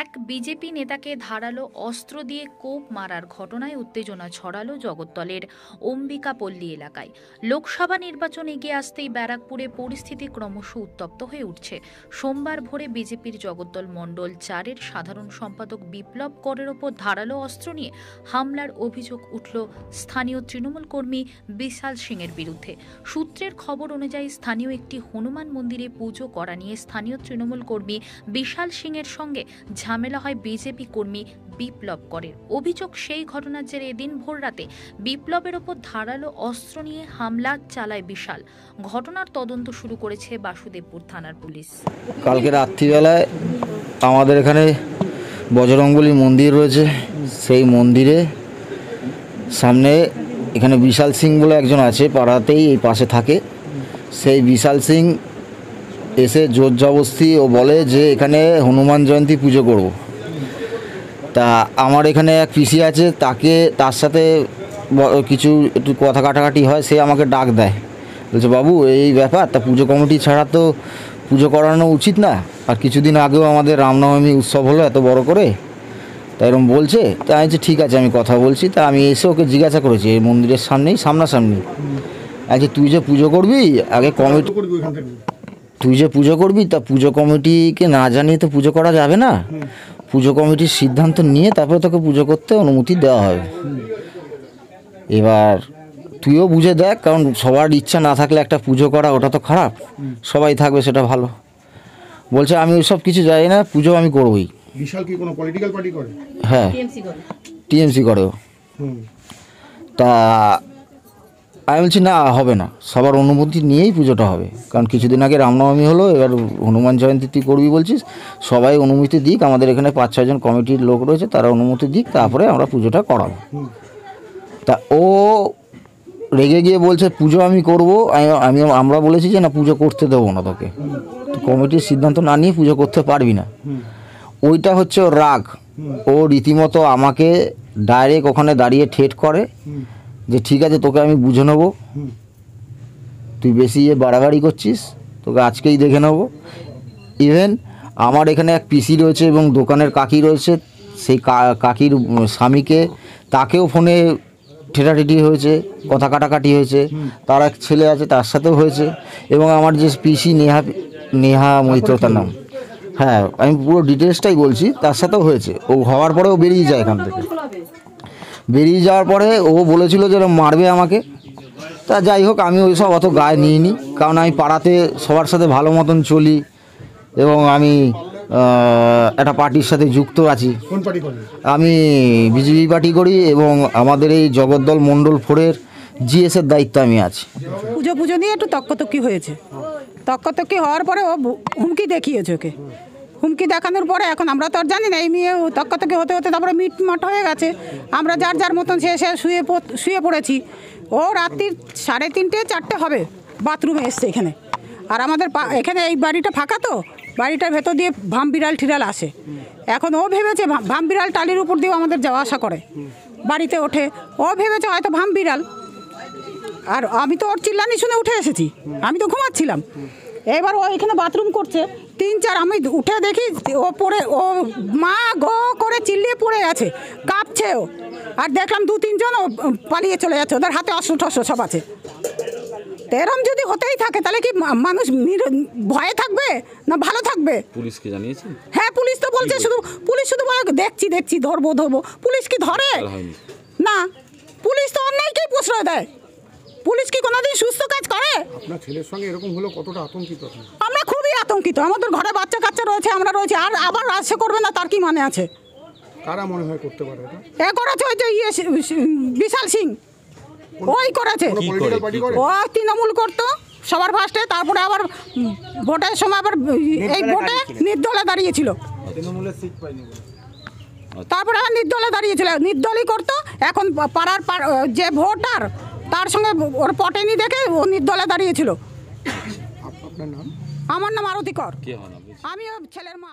এক বিজেপি নেতাকে ধারালো অস্ত্র দিয়ে কোপ মারার ঘটনায় উত্তেজনা ছড়ালো জগদ্দলের অম্বিকাপল্লী এলাকায়। লোকসভা নির্বাচন এগিয়ে আসতেই ব্যারাকপুরে পরিস্থিতি ক্রমশ উত্তপ্ত হয়ে উঠছে। সোমবার ভোরে বিজেপির জগদ্দল মণ্ডল 4-এর সাধারণ সম্পাদক বিপ্লব করের ওপর ধারালো অস্ত্র নিয়ে হামলার অভিযোগ উঠল স্থানীয় তৃণমূল কর্মী বিশাল সিংয়ের বিরুদ্ধে। সূত্রের খবর অনুযায়ী স্থানীয় একটি হনুমান মন্দিরে পুজো করা নিয়ে স্থানীয় তৃণমূল কর্মী বিশাল সিংয়ের সঙ্গে ঝামেলা হয় বিজেপি কর্মী বিপ্লব করের। অভিযোগ, সেই ঘটনার জেরে এদিন ভোর রাতে বিপ্লবের ওপর ধারালো অস্ত্র নিয়ে হামলা চালায় বিশাল। ঘটনার তদন্ত শুরু করেছে বাসুদেবপুর থানার পুলিশ। কালকে রাত্রিবেলায় আমাদের এখানে বজরংবলী মন্দির রয়েছে, সেই মন্দিরে সামনে এখানে বিশাল সিং বলে একজন আছে, পাড়াতেই এই পাশে থাকে। সেই বিশাল সিং এসে জোর জবরদস্তি ও বলে যে এখানে হনুমান জয়ন্তী পুজো করব। তা আমার এখানে এক পিসি আছে, তার সাথে কিছু একটু কথা কাটাকাটি হয়। সে আমাকে ডাক দেয়, বলছে বাবু এই ব্যাপার, তা পুজো কমিটি ছাড়া তো পুজো করানো উচিত না। আর কিছুদিন আগেও আমাদের রামনবমী উৎসব হলো এত বড় করে, তাই এরকম বলছে। তা আমি বলছি ঠিক আছে, আমি কথা বলছি। তা আমি এসে ওকে জিজ্ঞাসা করেছি এই মন্দিরের সামনাসামনি, আচ্ছা তুই যে পুজো করবি আগে কমিটি, তুই যে পুজো করবি তা পুজো কমিটিকে না জানিয়ে তো পুজো করা যাবে না। পুজো কমিটির সিদ্ধান্ত নিয়ে তারপরে তোকে পুজো করতে অনুমতি দেওয়া হবে। এবার তুইও বুঝে দেখ, কারণ সবার ইচ্ছা না থাকলে একটা পুজো করা ওটা তো খারাপ, সবাই থাকবে সেটা ভালো। বলছে আমি ওইসব কিছু জানি না, পুজো আমি করবই। বিশাল কি কোনো পলিটিক্যাল পার্টি করে? হ্যাঁ, টিএমসি করে। তা আমি বলছি না, হবে না, সবার অনুমতি নিয়েই পুজোটা হবে। কারণ কিছুদিন আগে রামনবমী হলো, এবার হনুমান জয়ন্তী তুই করবি বলছিস, সবাই অনুমতি দিক। আমাদের এখানে 5-6 জন কমিটির লোক রয়েছে, তারা অনুমতি দিক, তারপরে আমরা পুজোটা করাবো। তা ও রেগে গিয়ে বলছে পুজো আমি করব। আমরা বলেছি যে না, পুজো করতে দেবো না তোকে, কমিটির সিদ্ধান্ত না নিয়ে পুজো করতে পারবি না। ওইটা হচ্ছে ওর রাগ। ও রীতিমতো আমাকে ডাইরেক্ট ওখানে দাঁড়িয়ে ঠেট করে যে ঠিক আছে তোকে আমি বুঝে নেবো, তুই বেশি বাড়াবাড়ি করছিস, তোকে আজকেই দেখে নেবো। ইভেন আমার এখানে এক পিসি রয়েছে এবং দোকানের কাকি রয়েছে, সেই কাকির স্বামীকে, তাকেও ফোনে ঠেটাঠেটি হয়েছে, কথা কাটাকাটি হয়েছে। তার এক ছেলে আছে, তার সাথেও হয়েছে। এবং আমার যে পিসি নেহা মৈত্র তার নাম, হ্যাঁ আমি পুরো ডিটেলসটাই বলছি, তার সাথেও হয়েছে। ও হওয়ার পরে ও বেরিয়ে যায় এখান থেকে। বেরিয়ে যাওয়ার পরে ও বলেছিল যে মারবে আমাকে। তা যাই হোক, আমি ওই সব অত গায়ে নিইনি, কারণ আমি পাড়াতে সবার সাথে ভালো মতন চলি এবং আমি একটা পার্টির সাথে যুক্ত আছি। কোন পার্টি করেন? আমি বিজেপি পার্টি করি এবং আমাদের এই জগদ্দল মণ্ডল 4-এর জিএসের দায়িত্ব আমি আছি। পুজো নিয়ে একটু তক্কতক্কি হয়েছে। তক্কতক্কি হওয়ার পরে ও হুমকি দেখিয়েছে ওকে। হুমকি দেখানোর পরে এখন আমরা তো আর জানি না, এই মেয়ে তক্কতক্কি হতে হতে তারপরে মিটমাট হয়ে গেছে। আমরা যার মতন সে শুয়ে পড়েছি। ও রাত্রির 3:30-4টে হবে বাথরুমে এসছে এখানে। আর আমাদের এখানে এই বাড়িটা ফাঁকা, তো বাড়িটার ভেতর দিয়ে ভামবিড়াল ঠিরাল আসে। এখন ও ভেবেছে ভামবিড়াল টালির উপর দিয়েও আমাদের যাওয়া আসা করে, বাড়িতে ওঠে। ও ভেবেছে হয়তো ভামবিড়াল। আর আমি তো ওর চিল্লানি শুনে উঠে এসেছি, আমি তো ঘুমাচ্ছিলাম। এবার ও এখানে বাথরুম করছে, 3-4, আমি উঠে দেখি ও পড়ে, ও মা গো করে চিল্লিয়ে পড়ে গেছে, কাঁপছে ও। আর দেখলাম 2-3 জন ও পালিয়ে চলে যাচ্ছে, ওদের হাতে অস্ত্র সব আছে। এরম যদি হতেই থাকে তাহলে কি মানুষ ভয়ে থাকবে না ভালো থাকবে? পুলিশকে জানিয়েছেন? হ্যাঁ, পুলিশ তো বলছে, পুলিশ শুধু বলে দেখছি ধরবো। পুলিশ কি ধরে? না, পুলিশ তো অন্যায়কেই প্রশ্রয় দেয়। পুলিশ কি কোনোদিন সুস্থ কাজ করে? আপনার ছেলের সঙ্গে এরকম হলো, কতটা আতঙ্কিত? আমরা খুবই আতঙ্কিত। আমাদের ঘরে বাচ্চা কাচ্চা রয়েছে, আমরা রয়েছে, আর আবার রাজসে করবে না তার কি মানে আছে? কারা মনে হয় করতে পারে এটা? করেছে ওই যে বিশাল সিং, ওই করেছে। ও তৃণমূল করতো সবার ফার্স্টে, তারপরে আবার ভোটের সময় আবার এই ভোটে নির্দলে দাঁড়িয়েছিল, তারপরে আবার নির্দলে দাঁড়িয়েছিল, নির্দলই করতো। এখন পাড়ার যে ভোটার, তার সঙ্গে ওর পটেনি দেখে ও নির্দলে দাঁড়িয়েছিল। আপনার নাম? আমার নাম আরতি কর, কে হন আপনি? আমি ছেলের মা।